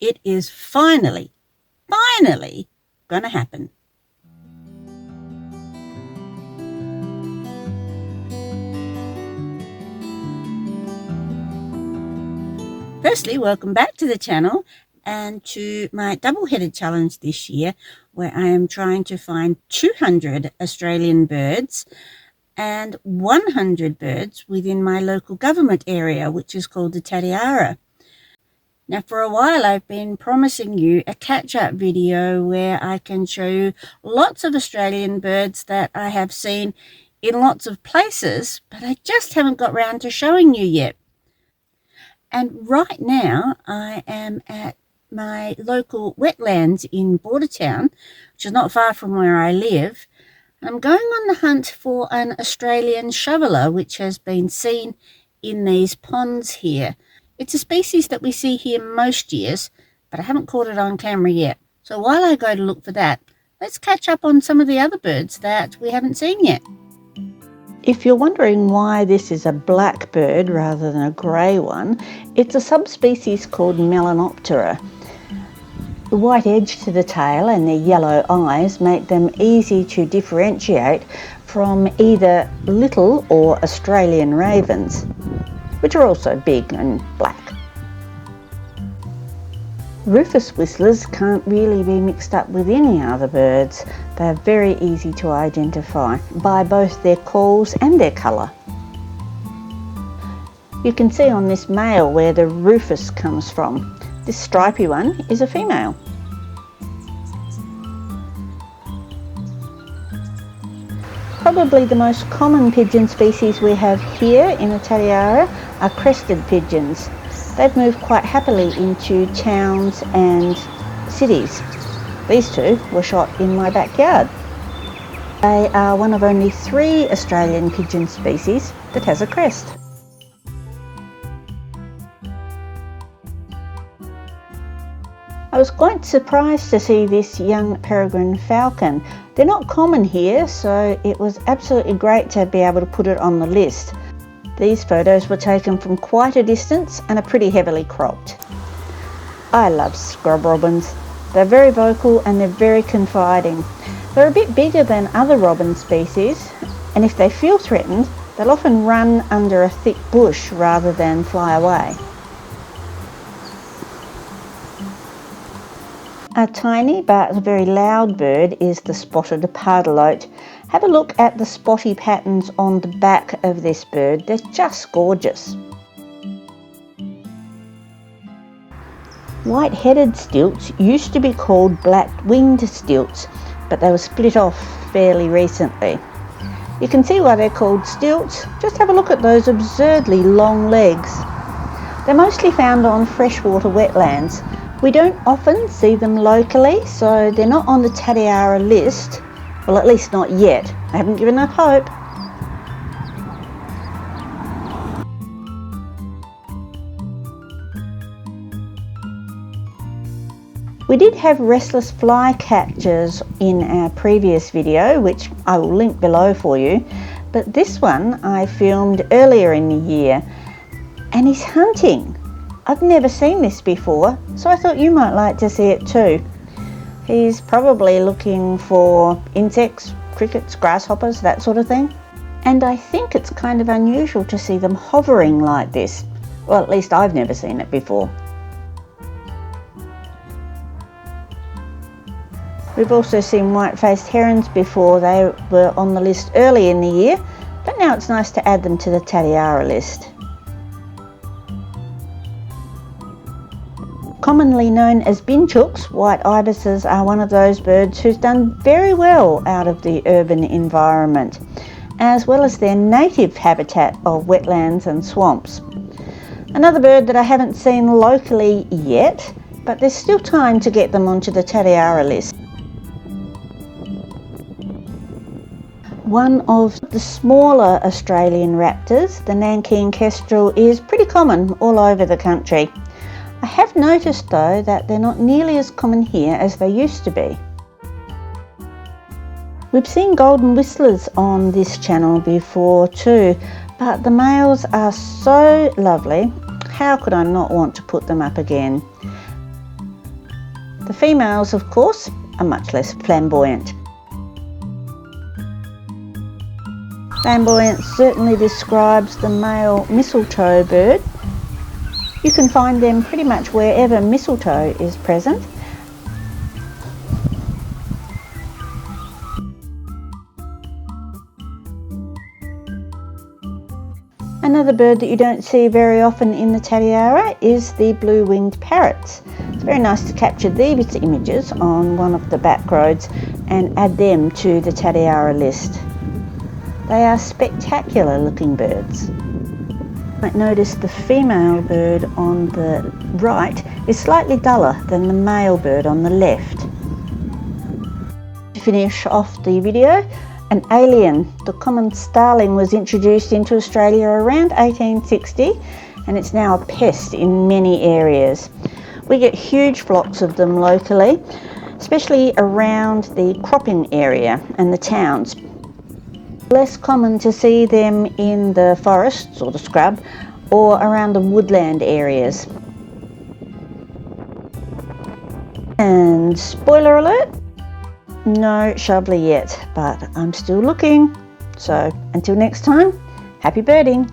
it is finally going to happen. Firstly, welcome back to the channel and to my double-headed challenge this year, where I am trying to find 200 Australian birds and 100 birds within my local government area, which is called the Tatiara. Now, for a while, I've been promising you a catch-up video where I can show you lots of Australian birds that I have seen in lots of places, but I just haven't got round to showing you yet. And right now, I am at my local wetlands in Bordertown, which is not far from where I live. I'm going on the hunt for an Australian shoveler, which has been seen in these ponds here. It's a species that we see here most years, but I haven't caught it on camera yet. So while I go to look for that, let's catch up on some of the other birds that we haven't seen yet. If you're wondering why this is a black bird rather than a grey one, it's a subspecies called Melanoptera. The white edge to the tail and their yellow eyes make them easy to differentiate from either little or Australian ravens, which are also big and black. Rufous whistlers can't really be mixed up with any other birds. They're very easy to identify by both their calls and their colour. You can see on this male where the rufous comes from. This stripy one is a female. Probably the most common pigeon species we have here in the Tatiara are crested pigeons. They've moved quite happily into towns and cities. These two were shot in my backyard. They are one of only 3 Australian pigeon species that has a crest. I was quite surprised to see this young peregrine falcon. They're not common here, so it was absolutely great to be able to put it on the list. These photos were taken from quite a distance and are pretty heavily cropped. I love scrub robins. They're very vocal and they're very confiding. They're a bit bigger than other robin species, and if they feel threatened, they'll often run under a thick bush rather than fly away. A tiny but very loud bird is the spotted pardalote. Have a look at the spotty patterns on the back of this bird. They're just gorgeous. White-headed stilts used to be called black-winged stilts, but they were split off fairly recently. You can see why they're called stilts. Just have a look at those absurdly long legs. They're mostly found on freshwater wetlands. We don't often see them locally, so they're not on the Tatiara list. Well, at least not yet. I haven't given up hope. We did have restless flycatchers in our previous video, which I will link below for you, but this one I filmed earlier in the year, and he's hunting. I've never seen this before, so I thought you might like to see it too. He's probably looking for insects, crickets, grasshoppers, that sort of thing. And I think it's kind of unusual to see them hovering like this. Well, at least I've never seen it before. We've also seen white-faced herons before. They were on the list early in the year, but now it's nice to add them to the Tatiara list. Commonly known as binchooks, white ibises are one of those birds who's done very well out of the urban environment, as well as their native habitat of wetlands and swamps. Another bird that I haven't seen locally yet, but there's still time to get them onto the Tatiara list. One of the smaller Australian raptors, the Nankeen kestrel, is pretty common all over the country. I have noticed though that they're not nearly as common here as they used to be. We've seen golden whistlers on this channel before too, but the males are so lovely. How could I not want to put them up again? The females, of course, are much less flamboyant. Flamboyant certainly describes the male mistletoe bird. You can find them pretty much wherever mistletoe is present. Another bird that you don't see very often in the Tatiara is the blue-winged parrots. It's very nice to capture these images on one of the back roads and add them to the Tatiara list. They are spectacular looking birds. You might notice the female bird on the right is slightly duller than the male bird on the left. To finish off the video, an alien, the common starling, was introduced into Australia around 1860 and it's now a pest in many areas. We get huge flocks of them locally, especially around the cropping area and the towns. Less common to see them in the forests or the scrub or around the woodland areas. And spoiler alert, no shoveler yet, but I'm still looking. So until next time, happy birding.